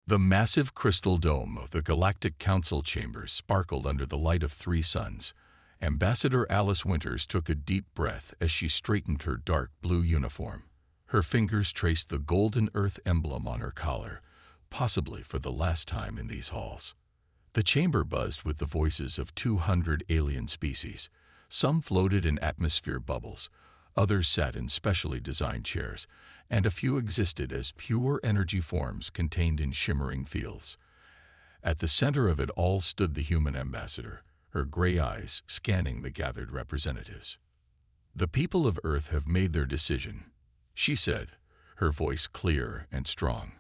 The massive crystal dome of the Galactic Council chambers sparkled under the light of three suns. Ambassador Alice Winters took a deep breath as she straightened her dark blue uniform. Her fingers traced the golden Earth emblem on her collar, possibly for the last time in these halls. The chamber buzzed with the voices of 200 alien species. Some floated in atmosphere bubbles, others sat in specially designed chairs, and a few existed as pure energy forms contained in shimmering fields. At the center of it all stood the human ambassador, her gray eyes scanning the gathered representatives. "The people of Earth have made their decision," she said, her voice clear and strong.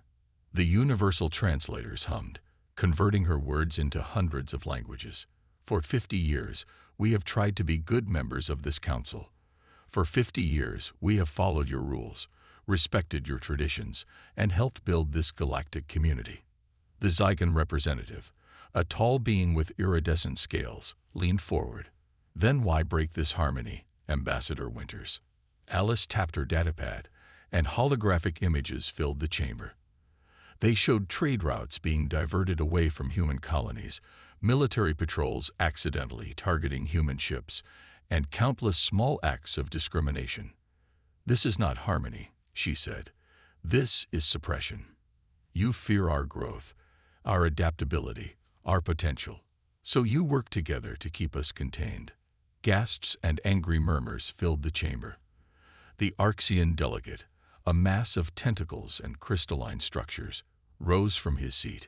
The universal translators hummed, converting her words into hundreds of languages. "For 50 years, we have tried to be good members of this council. For 50 years, we have followed your rules, respected your traditions, and helped build this galactic community." The Zygon representative, a tall being with iridescent scales, leaned forward. "Then why break this harmony, Ambassador Winters?" Alice tapped her datapad, and holographic images filled the chamber. They showed trade routes being diverted away from human colonies, military patrols accidentally targeting human ships, and countless small acts of discrimination. "This is not harmony," she said. "This is suppression. You fear our growth, our adaptability, our potential. So you work together to keep us contained." Gasps and angry murmurs filled the chamber. The Arxian delegate, a mass of tentacles and crystalline structures, rose from his seat.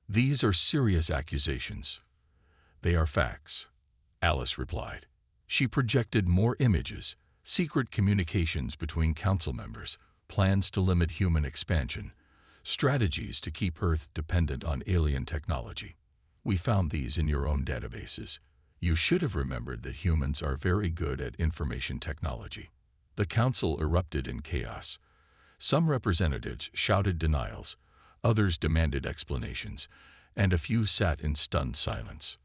"These are serious accusations." "They are facts," Alice replied. She projected more images, secret communications between council members, plans to limit human expansion, strategies to keep Earth dependent on alien technology. "We found these in your own databases. You should have remembered that humans are very good at information technology." The council erupted in chaos. Some representatives shouted denials, others demanded explanations, and a few sat in stunned silence.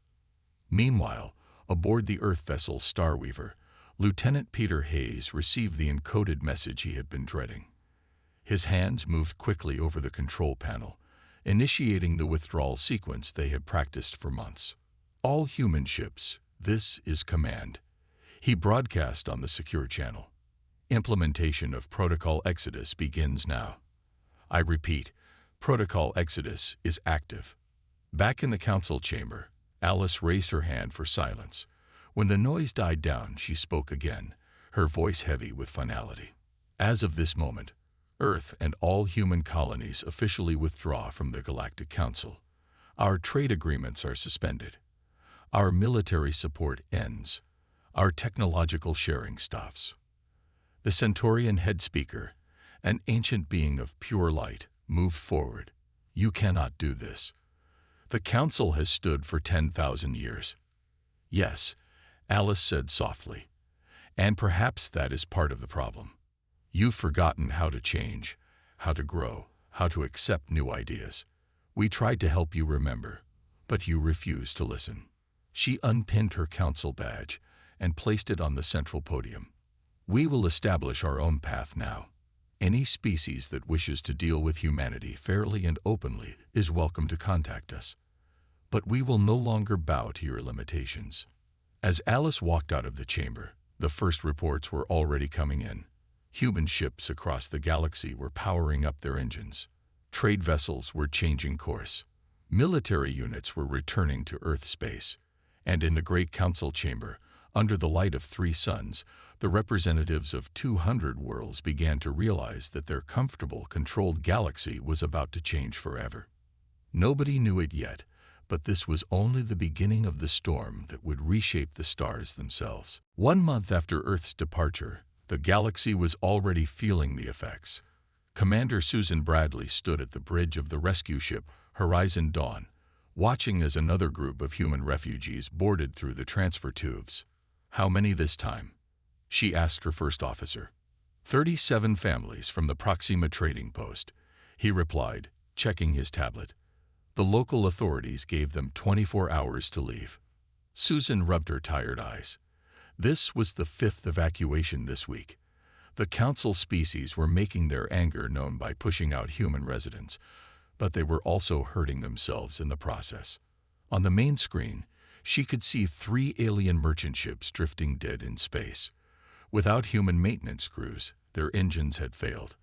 Meanwhile, aboard the Earth vessel Starweaver, Lieutenant Peter Hayes received the encoded message he had been dreading. His hands moved quickly over the control panel, initiating the withdrawal sequence they had practiced for months. "All human ships, this is command." He broadcast on the secure channel. "Implementation of Protocol Exodus begins now. I repeat, Protocol Exodus is active." Back in the council chamber, Alice raised her hand for silence. When the noise died down, she spoke again, her voice heavy with finality. "As of this moment, Earth and all human colonies officially withdraw from the Galactic Council. Our trade agreements are suspended. Our military support ends. Our technological sharing stops." The Centaurian head speaker, an ancient being of pure light, moved forward. "You cannot do this. The Council has stood for 10,000 years. "Yes," Alice said softly, "and perhaps that is part of the problem. You've forgotten how to change, how to grow, how to accept new ideas. We tried to help you remember, but you refused to listen." She unpinned her council badge and placed it on the central podium. "We will establish our own path now. Any species that wishes to deal with humanity fairly and openly is welcome to contact us. But we will no longer bow to your limitations." As Alice walked out of the chamber, the first reports were already coming in. Human ships across the galaxy were powering up their engines. Trade vessels were changing course. Military units were returning to Earth space. And in the Great Council chamber, under the light of three suns, the representatives of 200 worlds began to realize that their comfortable, controlled galaxy was about to change forever. Nobody knew it yet, but this was only the beginning of the storm that would reshape the stars themselves. 1 month after Earth's departure, the galaxy was already feeling the effects. Commander Susan Bradley stood at the bridge of the rescue ship Horizon Dawn, watching as another group of human refugees boarded through the transfer tubes. "How many this time?" she asked her first officer. 37 families from the Proxima trading post," he replied, checking his tablet. "The local authorities gave them 24 hours to leave." Susan rubbed her tired eyes. This was the 5th evacuation this week. The council species were making their anger known by pushing out human residents, but they were also hurting themselves in the process. On the main screen, she could see 3 alien merchant ships drifting dead in space. Without human maintenance crews, their engines had failed.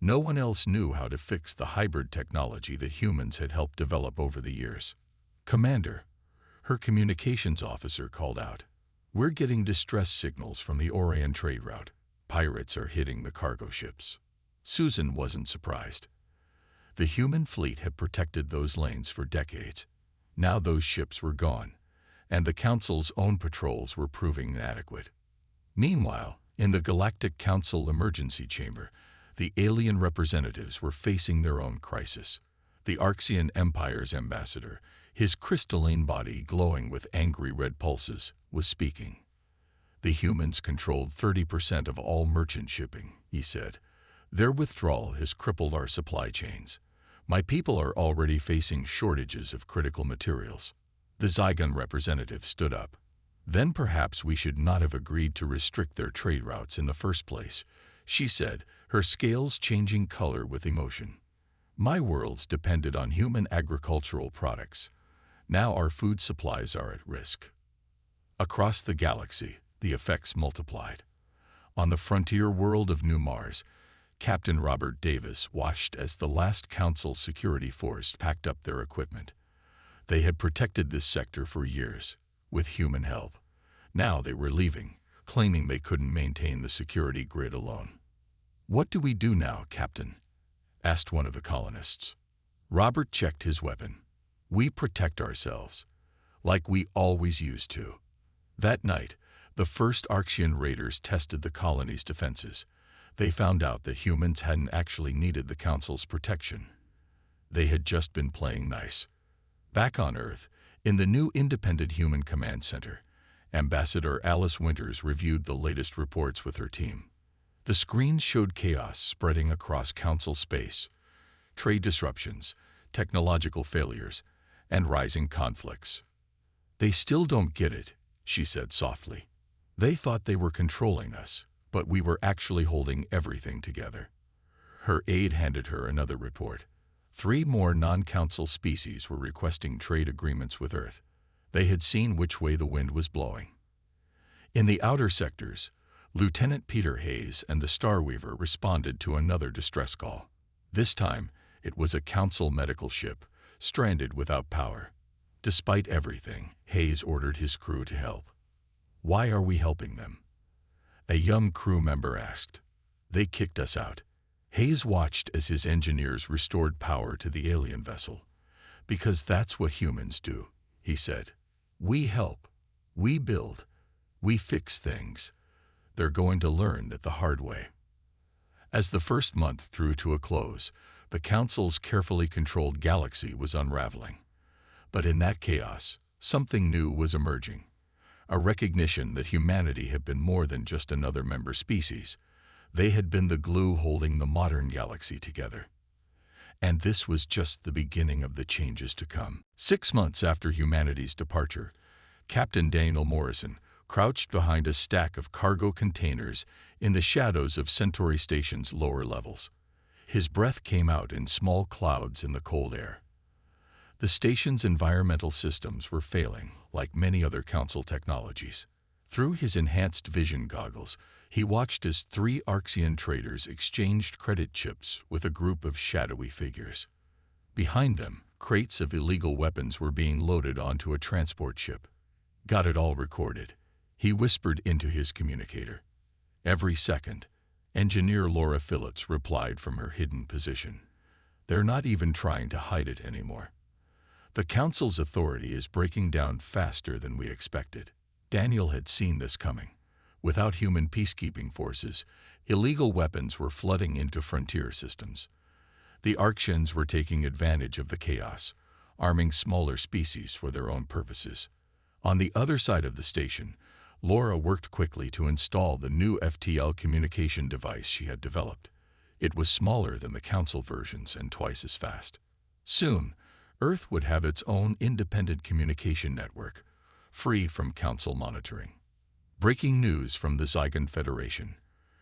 No one else knew how to fix the hybrid technology that humans had helped develop over the years. "Commander," her communications officer called out, "we're getting distress signals from the Orion trade route. Pirates are hitting the cargo ships." Susan wasn't surprised. The human fleet had protected those lanes for decades. Now those ships were gone, and the Council's own patrols were proving inadequate. Meanwhile, in the Galactic Council emergency chamber, the alien representatives were facing their own crisis. The Arxian Empire's ambassador, his crystalline body glowing with angry red pulses, was speaking. "The humans controlled 30% of all merchant shipping," he said. "Their withdrawal has crippled our supply chains. My people are already facing shortages of critical materials." The Zygon representative stood up. "Then perhaps we should not have agreed to restrict their trade routes in the first place," she said, her scales changing color with emotion. "My worlds depended on human agricultural products. Now our food supplies are at risk." Across the galaxy, the effects multiplied. On the frontier world of New Mars, Captain Robert Davis watched as the last Council security force packed up their equipment. They had protected this sector for years, with human help. Now they were leaving, claiming they couldn't maintain the security grid alone. "What do we do now, Captain?" asked one of the colonists. Robert checked his weapon. "We protect ourselves, like we always used to." That night, the first Arxian raiders tested the colony's defenses. They found out that humans hadn't actually needed the Council's protection. They had just been playing nice. Back on Earth, in the new Independent Human Command Center, Ambassador Alice Winters reviewed the latest reports with her team. The screens showed chaos spreading across Council space, trade disruptions, technological failures, and rising conflicts. "They still don't get it," she said softly. "They thought they were controlling us, but we were actually holding everything together." Her aide handed her another report. 3 more non-Council species were requesting trade agreements with Earth. They had seen which way the wind was blowing. In the outer sectors, Lieutenant Peter Hayes and the Starweaver responded to another distress call. This time, it was a Council medical ship, stranded without power. Despite everything, Hayes ordered his crew to help. "Why are we helping them?" a young crew member asked. "They kicked us out." Hayes watched as his engineers restored power to the alien vessel. "Because that's what humans do," he said. "We help, we build, we fix things. They're going to learn it the hard way." As the first month drew to a close, the Council's carefully controlled galaxy was unraveling. But in that chaos, something new was emerging. A recognition that humanity had been more than just another member species. They had been the glue holding the modern galaxy together. And this was just the beginning of the changes to come. 6 months after humanity's departure, Captain Daniel Morrison crouched behind a stack of cargo containers in the shadows of Centauri Station's lower levels. His breath came out in small clouds in the cold air. The station's environmental systems were failing, like many other Council technologies. Through his enhanced vision goggles, he watched as 3 Arxian traders exchanged credit chips with a group of shadowy figures. Behind them, crates of illegal weapons were being loaded onto a transport ship. "Got it all recorded," he whispered into his communicator. "Every second," Engineer Laura Phillips replied from her hidden position. "They're not even trying to hide it anymore. The Council's authority is breaking down faster than we expected." Daniel had seen this coming. Without human peacekeeping forces, illegal weapons were flooding into frontier systems. The Arxians were taking advantage of the chaos, arming smaller species for their own purposes. On the other side of the station, Laura worked quickly to install the new FTL communication device she had developed. It was smaller than the Council versions and twice as fast. Soon, Earth would have its own independent communication network, free from Council monitoring. "Breaking news from the Zygon Federation,"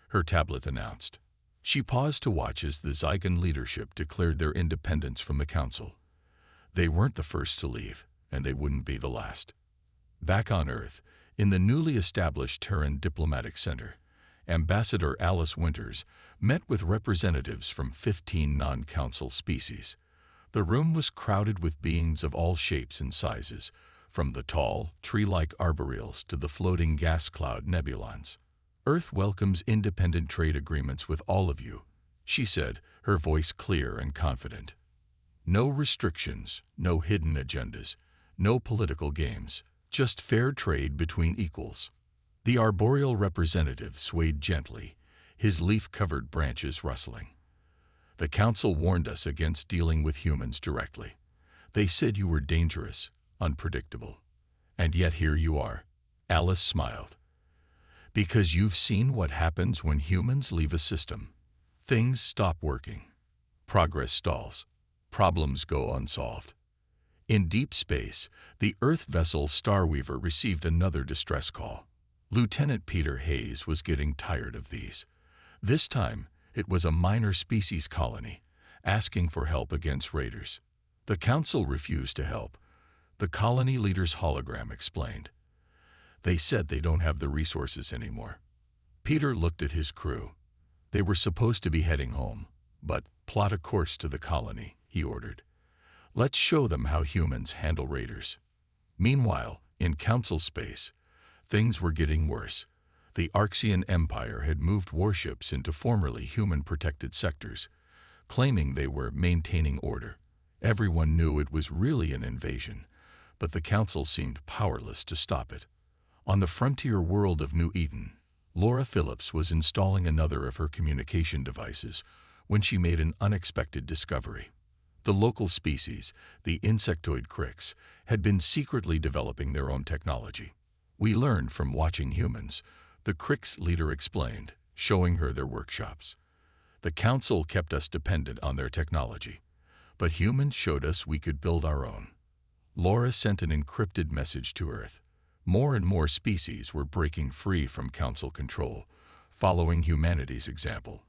her tablet announced. She paused to watch as the Zygon leadership declared their independence from the Council. They weren't the first to leave, and they wouldn't be the last. Back on Earth, in the newly established Terran Diplomatic Center, Ambassador Alice Winters met with representatives from 15 non-Council species. The room was crowded with beings of all shapes and sizes, from the tall, tree-like arboreals to the floating gas cloud nebulons. Earth welcomes independent trade agreements with all of you, she said, her voice clear and confident. No restrictions, no hidden agendas, no political games, just fair trade between equals. The arboreal representative swayed gently, his leaf-covered branches rustling. The Council warned us against dealing with humans directly. They said you were dangerous, unpredictable. And yet here you are. Alice smiled. Because you've seen what happens when humans leave a system. Things stop working. Progress stalls. Problems go unsolved. In deep space, the Earth vessel Starweaver received another distress call. Lieutenant Peter Hayes was getting tired of these. This time, it was a minor species colony, asking for help against raiders. The Council refused to help. The colony leader's hologram explained. They said they don't have the resources anymore. Peter looked at his crew. They were supposed to be heading home, but plot a course to the colony, he ordered. Let's show them how humans handle raiders. Meanwhile, in Council space, things were getting worse. The Arxian Empire had moved warships into formerly human-protected sectors, claiming they were maintaining order. Everyone knew it was really an invasion, but the Council seemed powerless to stop it. On the frontier world of New Eden, Laura Phillips was installing another of her communication devices when she made an unexpected discovery. The local species, the insectoid crics, had been secretly developing their own technology. We learned from watching humans, the crics leader explained, showing her their workshops. The Council kept us dependent on their technology, but humans showed us we could build our own. Laura sent an encrypted message to Earth. More and more species were breaking free from Council control, following humanity's example.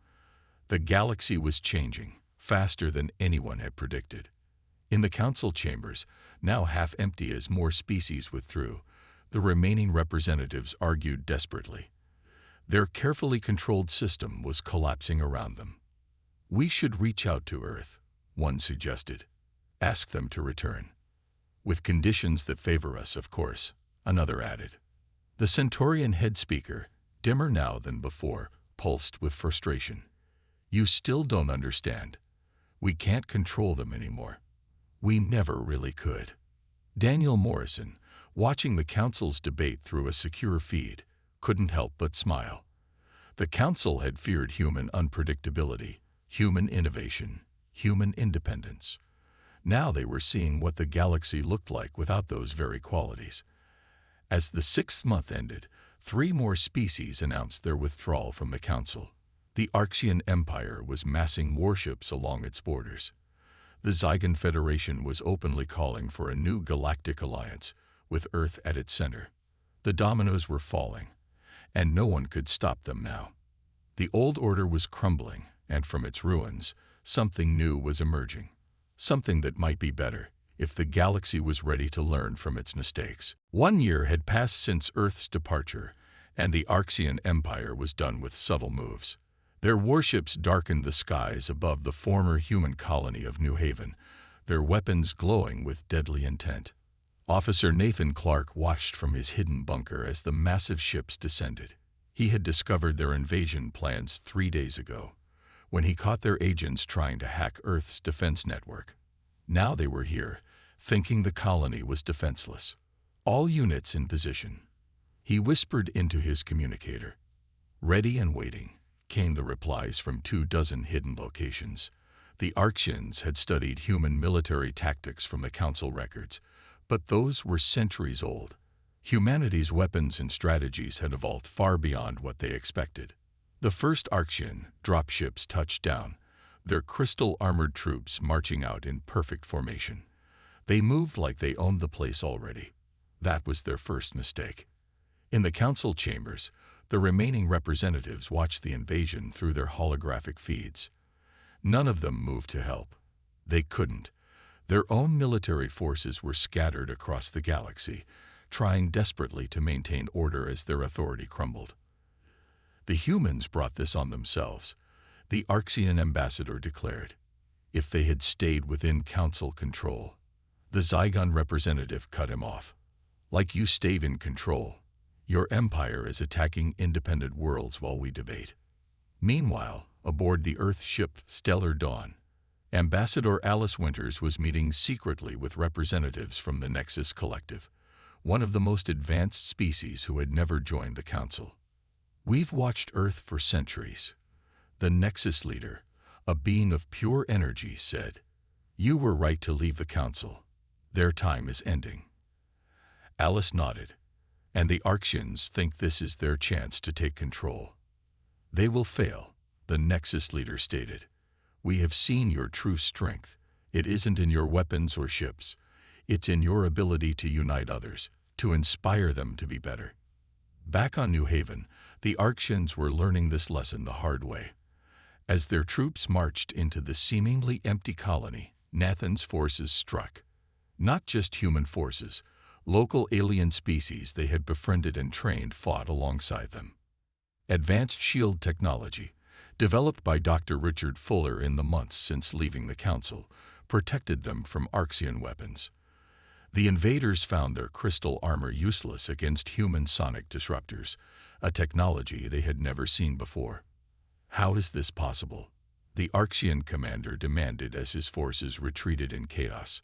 The galaxy was changing, faster than anyone had predicted. In the Council chambers, now half empty as more species withdrew, the remaining representatives argued desperately. Their carefully controlled system was collapsing around them. We should reach out to Earth, one suggested. Ask them to return. With conditions that favor us, of course, another added. The Centaurian head speaker, dimmer now than before, pulsed with frustration. You still don't understand. We can't control them anymore. We never really could. Daniel Morrison, watching the Council's debate through a secure feed, couldn't help but smile. The Council had feared human unpredictability, human innovation, human independence. Now they were seeing what the galaxy looked like without those very qualities. As the 6th month ended, 3 more species announced their withdrawal from the Council. The Arxian Empire was massing warships along its borders. The Zygon Federation was openly calling for a new galactic alliance, with Earth at its center. The dominoes were falling, and no one could stop them now. The old order was crumbling, and from its ruins, something new was emerging. Something that might be better, if the galaxy was ready to learn from its mistakes. 1 year had passed since Earth's departure, and the Arxian Empire was done with subtle moves. Their warships darkened the skies above the former human colony of New Haven, their weapons glowing with deadly intent. Officer Nathan Clark watched from his hidden bunker as the massive ships descended. He had discovered their invasion plans 3 days ago, when he caught their agents trying to hack Earth's defense network. Now they were here, thinking the colony was defenseless. All units in position. He whispered into his communicator. Ready and waiting, came the replies from 24 hidden locations. The Arxians had studied human military tactics from the Council records, but those were centuries old. Humanity's weapons and strategies had evolved far beyond what they expected. The first Arxian dropships touched down, their crystal-armored troops marching out in perfect formation. They moved like they owned the place already. That was their first mistake. In the Council chambers, The remaining representatives watched the invasion through their holographic feeds. None of them moved to help. They couldn't. Their own military forces were scattered across the galaxy, trying desperately to maintain order as their authority crumbled. The humans brought this on themselves, the Arxian ambassador declared. If they had stayed within council control. The Zygon representative cut him off. Like you stayed in control. Your empire is attacking independent worlds while we debate. Meanwhile, aboard the Earth ship Stellar Dawn, Ambassador Alice Winters was meeting secretly with representatives from the Nexus Collective, one of the most advanced species who had never joined the Council. We've watched Earth for centuries. The Nexus leader, a being of pure energy, said, "You were right to leave the Council. Their time is ending." Alice nodded. "And the Arxians think this is their chance to take control." "They will fail," the Nexus leader stated. "We have seen your true strength. It isn't in your weapons or ships. It's in your ability to unite others, to inspire them to be better." Back on New Haven, the Arxians were learning this lesson the hard way. As their troops marched into the seemingly empty colony, Nathan's forces struck. Not just human forces, local alien species they had befriended and trained fought alongside them. Advanced shield technology, developed by Dr. Richard Fuller in the months since leaving the Council, protected them from Arxian weapons. The invaders found their crystal armor useless against human sonic disruptors, a technology they had never seen before. "How is this possible?" the Arxian commander demanded as his forces retreated in chaos.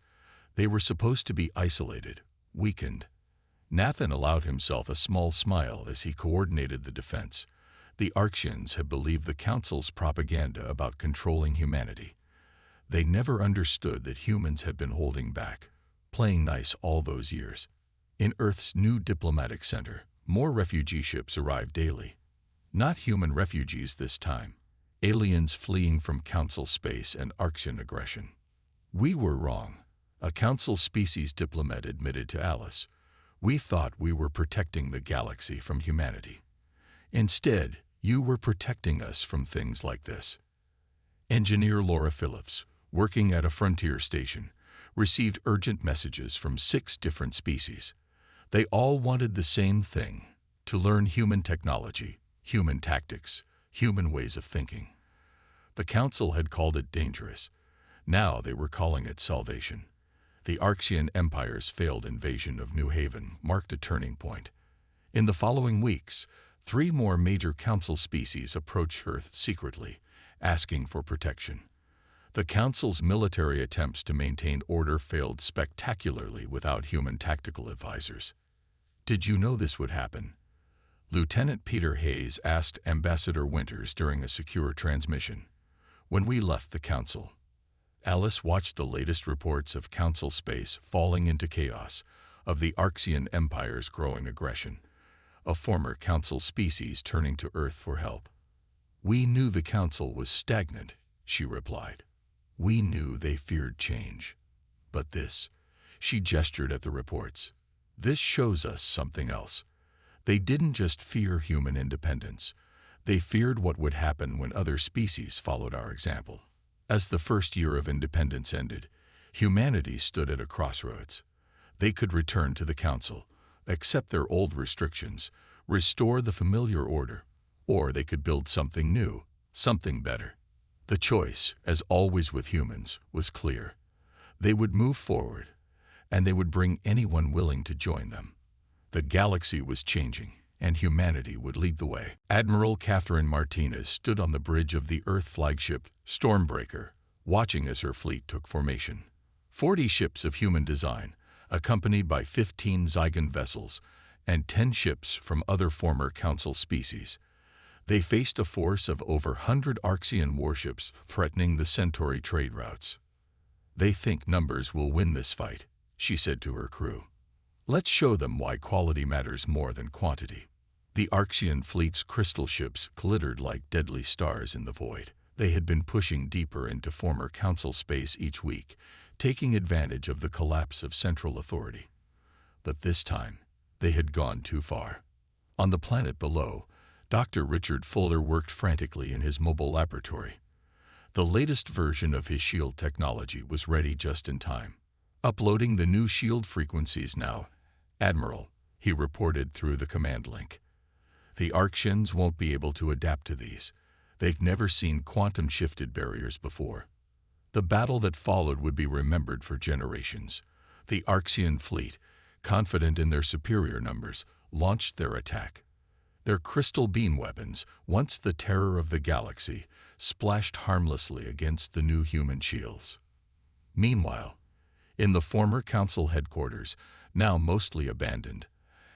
They were supposed to be isolated, weakened. Nathan allowed himself a small smile as he coordinated the defense. The Arxians had believed the Council's propaganda about controlling humanity. They never understood that humans had been holding back, playing nice all those years. In Earth's new diplomatic center, more refugee ships arrived daily. Not human refugees this time, aliens fleeing from Council space and Arxian aggression. "We were wrong," a Council species diplomat admitted to Alice. "We thought we were protecting the galaxy from humanity. Instead, you were protecting us from things like this." Engineer Laura Phillips, working at a frontier station, received urgent messages from 6 different species. They all wanted the same thing: to learn human technology, human tactics, human ways of thinking. The Council had called it dangerous. Now they were calling it salvation. The Arxian Empire's failed invasion of New Haven marked a turning point. In the following weeks, 3 more major Council species approached Earth secretly, asking for protection. The Council's military attempts to maintain order failed spectacularly without human tactical advisors. "Did you know this would happen?" Lieutenant Peter Hayes asked Ambassador Winters during a secure transmission. "When we left the Council." Alice watched the latest reports of Council space falling into chaos, of the Arxian Empire's growing aggression, a former Council species turning to Earth for help. "We knew the Council was stagnant," she replied. "We knew they feared change. But this," she gestured at the reports, "this shows us something else. They didn't just fear human independence. They feared what would happen when other species followed our example." As the first year of independence ended, humanity stood at a crossroads. They could return to the Council, accept their old restrictions, restore the familiar order, or they could build something new, something better. The choice, as always with humans, was clear. They would move forward, and they would bring anyone willing to join them. The galaxy was changing, and humanity would lead the way. Admiral Catherine Martinez stood on the bridge of the Earth flagship Stormbreaker, watching as her fleet took formation. 40 ships of human design, accompanied by 15 Zygon vessels, and 10 ships from other former Council species. They faced a force of over 100 Arxian warships threatening the Centauri trade routes. "They think numbers will win this fight," she said to her crew. "Let's show them why quality matters more than quantity." The Arxian fleet's crystal ships glittered like deadly stars in the void. They had been pushing deeper into former Council space each week, taking advantage of the collapse of central authority. But this time, they had gone too far. On the planet below, Dr. Richard Fuller worked frantically in his mobile laboratory. The latest version of his shield technology was ready just in time. Uploading the new shield frequencies now, Admiral, he reported through the command link. The Arctians won't be able to adapt to these. They've never seen quantum-shifted barriers before. The battle that followed would be remembered for generations. The Arctian fleet, confident in their superior numbers, launched their attack. Their crystal beam weapons, once the terror of the galaxy, splashed harmlessly against the new human shields. Meanwhile, in the former Council headquarters, now mostly abandoned,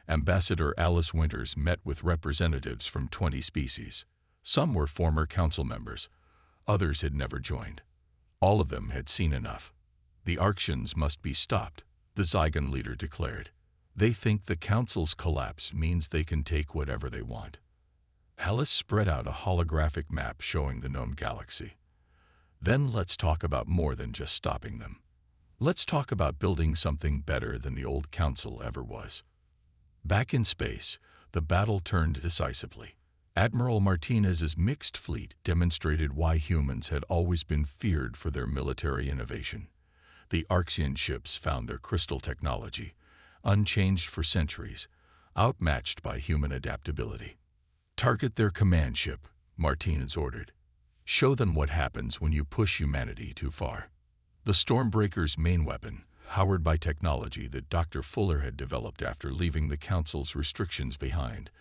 Ambassador Alice Winters met with representatives from 20 species. Some were former Council members. Others had never joined. All of them had seen enough. The Arctians must be stopped, the Zygon leader declared. They think the Council's collapse means they can take whatever they want. Alice spread out a holographic map showing the known galaxy. Then let's talk about more than just stopping them. Let's talk about building something better than the old Council ever was. Back in space, the battle turned decisively. Admiral Martinez's mixed fleet demonstrated why humans had always been feared for their military innovation. The Arctian ships found their crystal technology, unchanged for centuries, outmatched by human adaptability. Target their command ship, Martinez ordered. Show them what happens when you push humanity too far. The Stormbreaker's main weapon, powered by technology that Dr. Fuller had developed after leaving the Council's restrictions behind,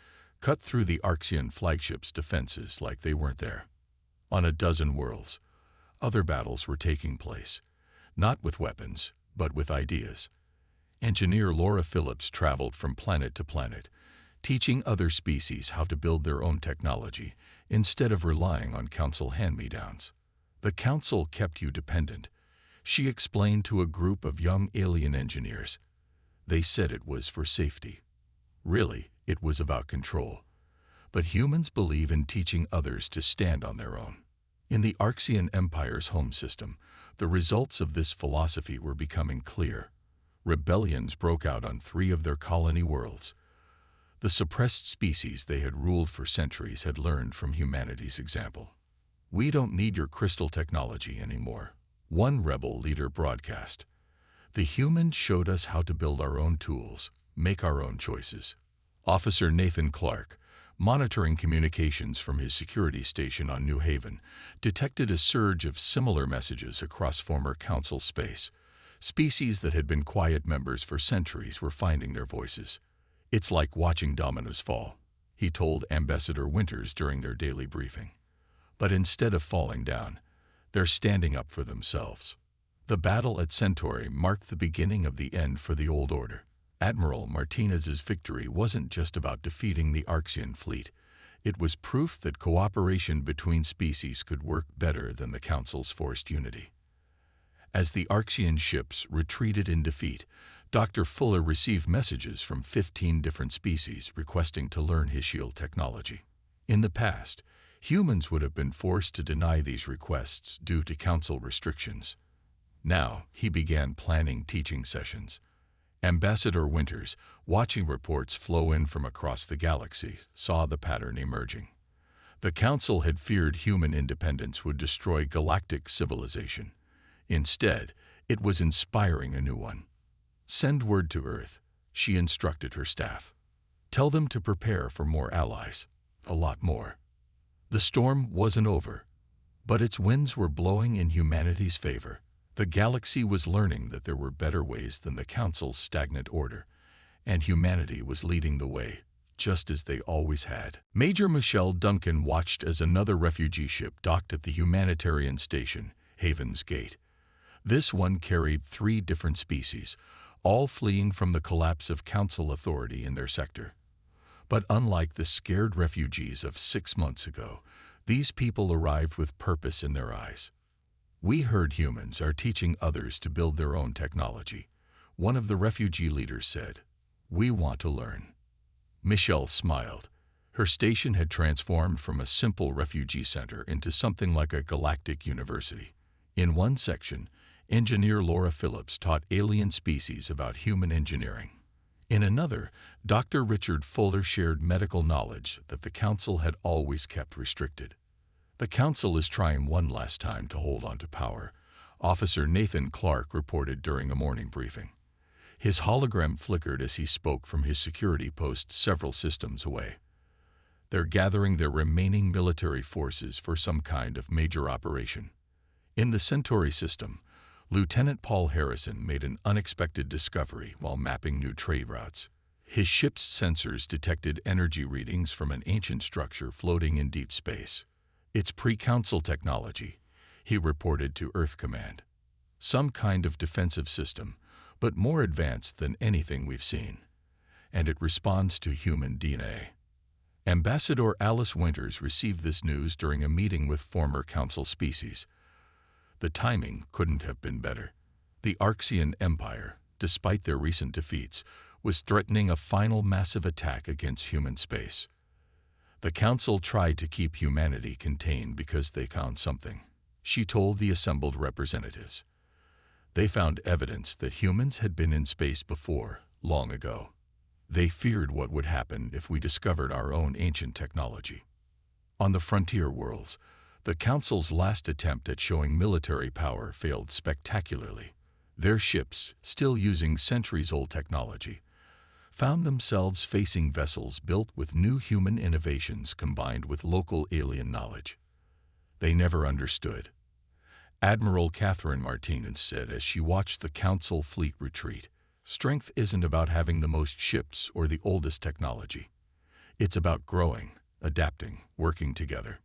cut through the Arctian flagship's defenses like they weren't there. On a dozen worlds, other battles were taking place, not with weapons, but with ideas. Engineer Laura Phillips traveled from planet to planet, teaching other species how to build their own technology instead of relying on Council hand-me-downs. The Council kept you dependent, she explained to a group of young alien engineers. They said it was for safety. Really, it was about control. But humans believe in teaching others to stand on their own. In the Arctian Empire's home system, the results of this philosophy were becoming clear. Rebellions broke out on 3 of their colony worlds. The suppressed species they had ruled for centuries had learned from humanity's example. "We don't need your crystal technology anymore," one rebel leader broadcast. "The humans showed us how to build our own tools, make our own choices." Officer Nathan Clark, monitoring communications from his security station on New Haven, detected a surge of similar messages across former Council space. Species that had been quiet members for centuries were finding their voices. "It's like watching dominoes fall," he told Ambassador Winters during their daily briefing. "But instead of falling down, they're standing up for themselves." The battle at Centauri marked the beginning of the end for the old order. Admiral Martinez's victory wasn't just about defeating the Arctian fleet. It was proof that cooperation between species could work better than the Council's forced unity. As the Arctian ships retreated in defeat, Dr. Fuller received messages from 15 different species requesting to learn his shield technology. In the past, humans would have been forced to deny these requests due to Council restrictions. Now, he began planning teaching sessions. Ambassador Winters, watching reports flow in from across the galaxy, saw the pattern emerging. The Council had feared human independence would destroy galactic civilization. Instead, it was inspiring a new one. "Send word to Earth," she instructed her staff. "Tell them to prepare for more allies, a lot more." The storm wasn't over, but its winds were blowing in humanity's favor. The galaxy was learning that there were better ways than the Council's stagnant order, and humanity was leading the way, just as they always had. Major Michelle Duncan watched as another refugee ship docked at the humanitarian station, Haven's Gate. This one carried 3 different species, all fleeing from the collapse of Council authority in their sector. But unlike the scared refugees of 6 months ago, these people arrived with purpose in their eyes. "We heard humans are teaching others to build their own technology," one of the refugee leaders said. "We want to learn." Michelle smiled. Her station had transformed from a simple refugee center into something like a galactic university. In one section, engineer Laura Phillips taught alien species about human engineering. In another, Dr. Richard Fuller shared medical knowledge that the Council had always kept restricted. The Council is trying one last time to hold on to power, Officer Nathan Clark reported during a morning briefing. His hologram flickered as he spoke from his security post several systems away. They're gathering their remaining military forces for some kind of major operation. In the Centauri system, Lieutenant Paul Harrison made an unexpected discovery while mapping new trade routes. His ship's sensors detected energy readings from an ancient structure floating in deep space. It's pre-Council technology, he reported to Earth Command. Some kind of defensive system, but more advanced than anything we've seen. And it responds to human DNA. Ambassador Alice Winters received this news during a meeting with former Council species. The timing couldn't have been better. The Arxian Empire, despite their recent defeats, was threatening a final massive attack against human space. The Council tried to keep humanity contained because they found something, she told the assembled representatives. They found evidence that humans had been in space before, long ago. They feared what would happen if we discovered our own ancient technology. On the frontier worlds, the Council's last attempt at showing military power failed spectacularly. Their ships, still using centuries-old technology, found themselves facing vessels built with new human innovations combined with local alien knowledge. They never understood. Admiral Catherine Martinez said as she watched the Council fleet retreat, "Strength isn't about having the most ships or the oldest technology. It's about growing, adapting, working together."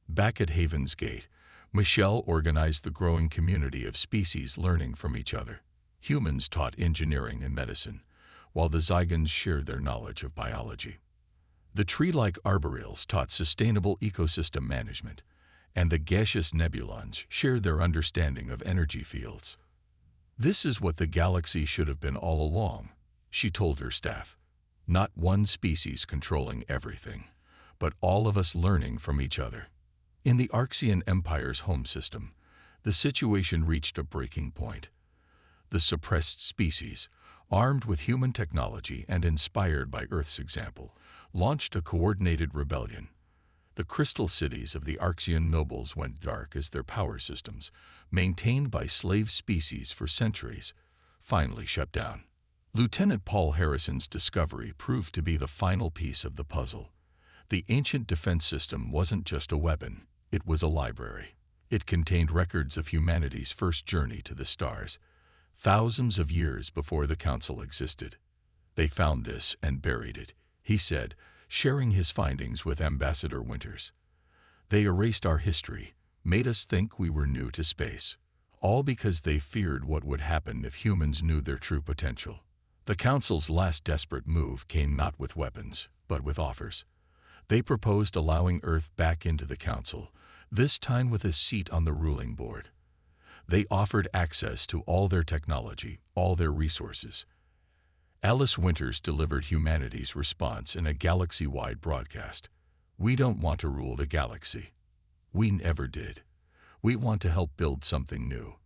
Back at Haven's Gate, Michelle organized the growing community of species learning from each other. Humans taught engineering and medicine, while the Zygons shared their knowledge of biology. The tree-like arboreals taught sustainable ecosystem management, and the gaseous nebulons shared their understanding of energy fields. "This is what the galaxy should have been all along," she told her staff. "Not one species controlling everything, but all of us learning from each other." In the Arxian Empire's home system, the situation reached a breaking point. The suppressed species, armed with human technology and inspired by Earth's example, launched a coordinated rebellion. The crystal cities of the Arxian nobles went dark as their power systems, maintained by slave species for centuries, finally shut down. Lieutenant Paul Harrison's discovery proved to be the final piece of the puzzle. The ancient defense system wasn't just a weapon, it was a library. It contained records of humanity's first journey to the stars, thousands of years before the Council existed. "They found this and buried it," he said, sharing his findings with Ambassador Winters. "They erased our history, made us think we were new to space, all because they feared what would happen if humans knew their true potential." The Council's last desperate move came not with weapons, but with offers. They proposed allowing Earth back into the Council, this time with a seat on the ruling board. They offered access to all their technology, all their resources. Alice Winters delivered humanity's response in a galaxy-wide broadcast. "We don't want to rule the galaxy. We never did. We want to help build something new,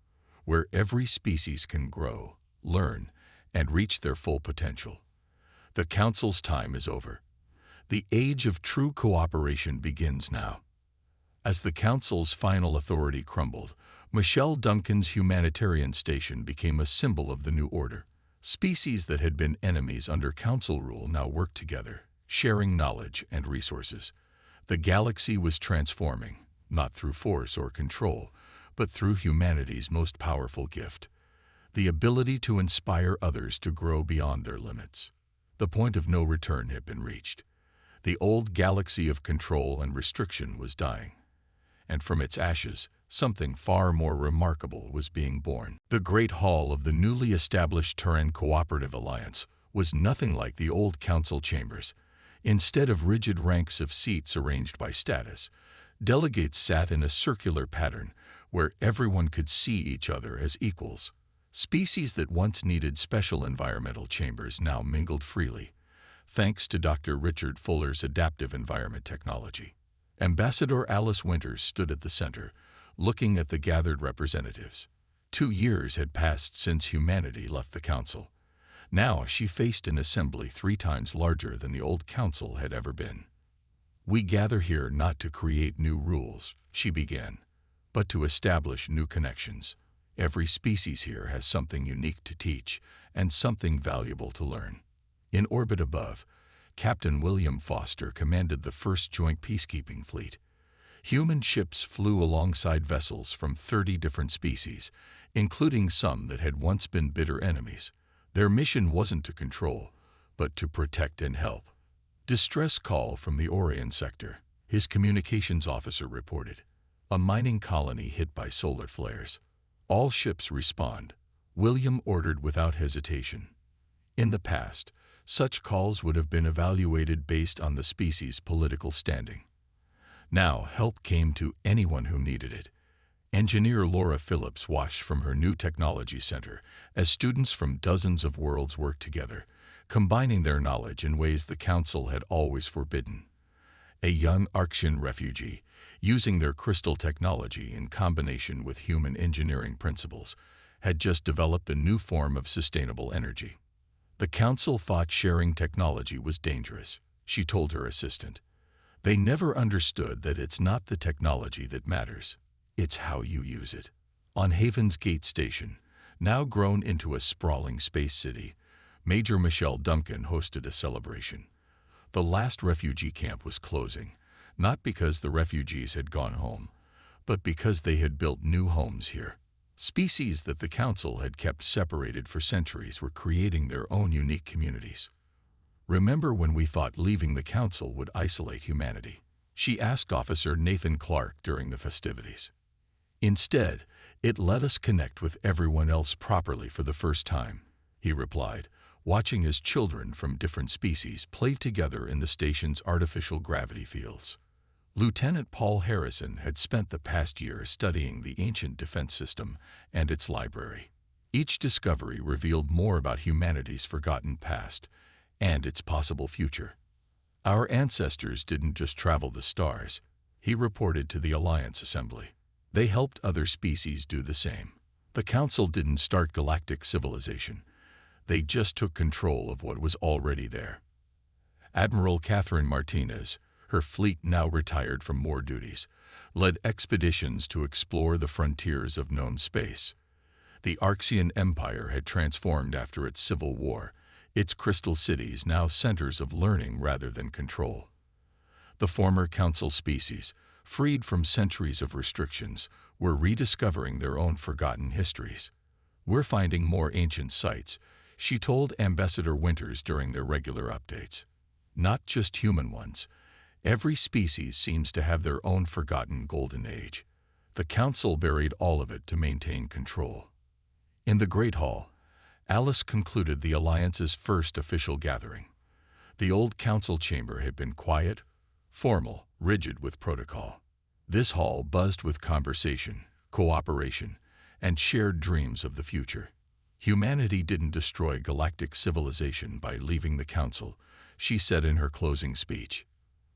where every species can grow, learn, and reach their full potential. The Council's time is over. The age of true cooperation begins now." As the Council's final authority crumbled, Michelle Duncan's humanitarian station became a symbol of the new order. Species that had been enemies under Council rule now worked together, sharing knowledge and resources. The galaxy was transforming, not through force or control, but through humanity's most powerful gift, the ability to inspire others to grow beyond their limits. The point of no return had been reached. The old galaxy of control and restriction was dying, and from its ashes, something far more remarkable was being born. The Great Hall of the newly established Terran Cooperative Alliance was nothing like the old Council chambers. Instead of rigid ranks of seats arranged by status, delegates sat in a circular pattern where everyone could see each other as equals. Species that once needed special environmental chambers now mingled freely, thanks to Dr. Richard Fuller's adaptive environment technology. Ambassador Alice Winters stood at the center, looking at the gathered representatives. 2 years had passed since humanity left the Council. Now she faced an assembly 3 times larger than the old council had ever been. "We gather here not to create new rules," she began, "but to establish new connections. Every species here has something unique to teach and something valuable to learn." In orbit above, Captain William Foster commanded the first joint peacekeeping fleet. Human ships flew alongside vessels from 30 different species, including some that had once been bitter enemies. Their mission wasn't to control, but to protect and help. "Distress call from the Orion sector," his communications officer reported. "A mining colony hit by solar flares. All ships respond," William ordered without hesitation. In the past, such calls would have been evaluated based on the species' political standing. Now help came to anyone who needed it. Engineer Laura Phillips watched from her new technology center as students from dozens of worlds worked together, combining their knowledge in ways the Council had always forbidden. A young Orcsian refugee, using their crystal technology in combination with human engineering principles, had just developed a new form of sustainable energy. The Council thought sharing technology was dangerous, she told her assistant. They never understood that it's not the technology that matters, it's how you use it. On Haven's Gate Station, now grown into a sprawling space city, Major Michelle Duncan hosted a celebration. The last refugee camp was closing, not because the refugees had gone home, but because they had built new homes here. Species that the Council had kept separated for centuries were creating their own unique communities. "Remember when we thought leaving the Council would isolate humanity?" she asked Officer Nathan Clark during the festivities. "Instead, it let us connect with everyone else properly for the first time," he replied, watching as children from different species played together in the station's artificial gravity fields. Lieutenant Paul Harrison had spent the past year studying the ancient defense system and its library. Each discovery revealed more about humanity's forgotten past and its possible future. "Our ancestors didn't just travel the stars," he reported to the Alliance Assembly. "They helped other species do the same. The Council didn't start galactic civilization. They just took control of what was already there." Admiral Catherine Martinez, her fleet now retired from more duties, led expeditions to explore the frontiers of known space. The Orcsian Empire had transformed after its civil war, its crystal cities now centers of learning rather than control. The former Council species, freed from centuries of restrictions, were rediscovering their own forgotten histories. "We're finding more ancient sites," she told Ambassador Winters during their regular updates. "Not just human ones. Every species seems to have their own forgotten golden age. The Council buried all of it to maintain control." In the Great Hall, Alice concluded the Alliance's first official gathering. The old Council chamber had been quiet, formal, rigid with protocol. This hall buzzed with conversation, cooperation, and shared dreams of the future. "Humanity didn't destroy galactic civilization by leaving the Council," she said in her closing speech.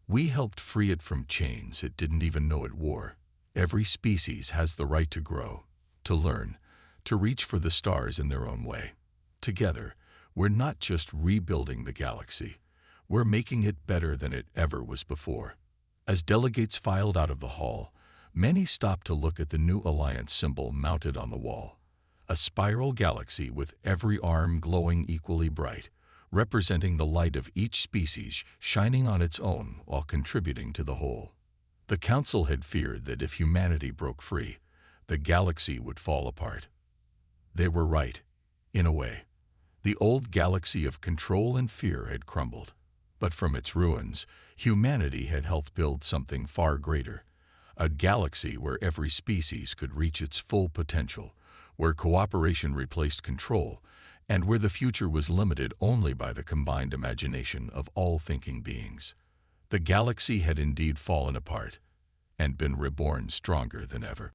"We helped free it from chains it didn't even know it wore. Every species has the right to grow, to learn, to reach for the stars in their own way. Together, we're not just rebuilding the galaxy, we're making it better than it ever was before." As delegates filed out of the hall, many stopped to look at the new Alliance symbol mounted on the wall. A spiral galaxy with every arm glowing equally bright, representing the light of each species shining on its own while contributing to the whole. The Council had feared that if humanity broke free, the galaxy would fall apart. They were right, in a way. The old galaxy of control and fear had crumbled. But from its ruins, humanity had helped build something far greater. A galaxy where every species could reach its full potential, where cooperation replaced control, and where the future was limited only by the combined imagination of all thinking beings. The galaxy had indeed fallen apart, and been reborn stronger than ever.